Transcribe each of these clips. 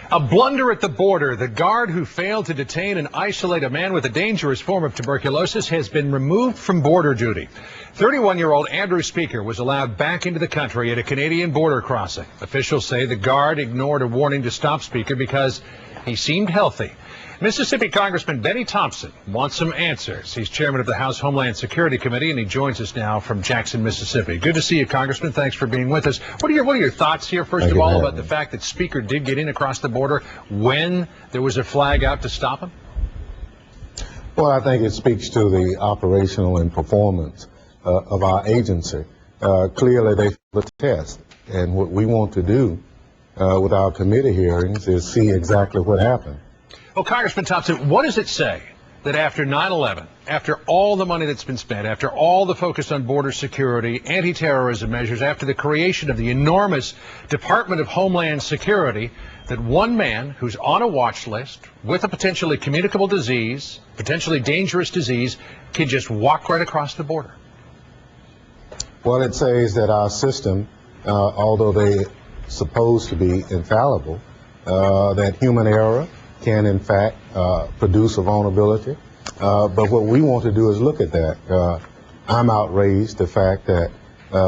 A blunder at the border. The guard who failed to detain and isolate a man with a dangerous form of tuberculosis has been removed from border duty. 31-year-old Andrew Speaker was allowed back into the country at a Canadian border crossing. Officials say the guard ignored a warning to stop Speaker because he seemed healthy. Mississippi Congressman Bennie Thompson wants some answers. He's chairman of the House Homeland Security Committee, and he joins us now from Jackson, Mississippi. Good to see you, Congressman. Thanks for being with us. What are your thoughts here, first of all, about the fact that Speaker did get in across the border when there was a flag out to stop him? Well, I think it speaks to the operational and performance of our agency. Clearly, they failed the test, and what we want to do with our committee hearings is see exactly what happened. Well, Congressman Thompson, what does it say that after 9/11, after all the money that's been spent, after all the focus on border security, anti-terrorism measures, after the creation of the enormous Department of Homeland Security, that one man who's on a watch list with a potentially communicable disease, potentially dangerous disease, can just walk right across the border? Well, it says that our system, although they're supposed to be infallible, that human error can in fact produce a vulnerability, but what we want to do is look at that. I'm outraged the fact that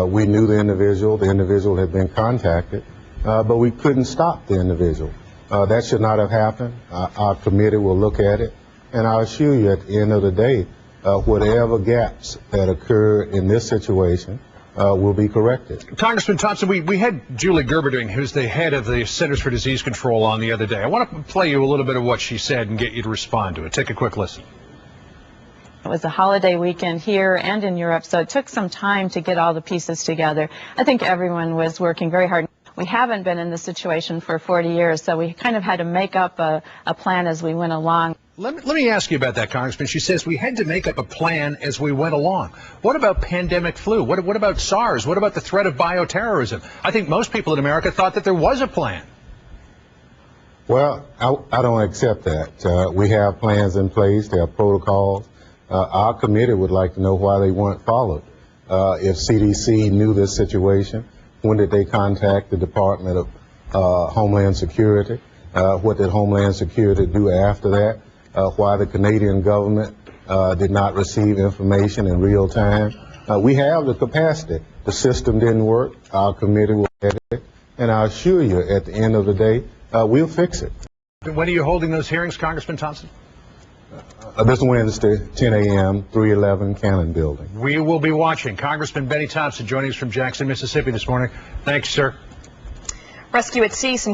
we knew the individual had been contacted, but we couldn't stop the individual. That should not have happened. Our committee will look at it, and I assure you at the end of the day, whatever gaps that occur in this situation will be corrected. Congressman Thompson, we had Julie Gerberding, who's the head of the Centers for Disease Control, on the other day. I want to play you a little bit of what she said and get you to respond to it. Take a quick listen. It was a holiday weekend here and in Europe, so it took some time to get all the pieces together. I think everyone was working very hard. We haven't been in this situation for 40 years, so we kind of had to make up a plan as we went along. Let me ask you about that, Congressman. She says we had to make up a plan as we went along. What about pandemic flu? What about SARS? What about the threat of bioterrorism? I think most people in America thought that there was a plan. Well, I don't accept that. We have plans in place. There are protocols. Our committee would like to know why they weren't followed. If CDC knew this situation, when did they contact the Department of Homeland Security? What did Homeland Security do after that? Why the Canadian government did not receive information in real time. We have the capacity. The system didn't work. Our committee will edit it. And I assure you, at the end of the day, we'll fix it. When are you holding those hearings, Congressman Thompson? This Wednesday, 10 a.m., 311 Cannon Building. We will be watching. Congressman Bennie Thompson joining us from Jackson, Mississippi this morning. Thanks, sir. Rescue at sea.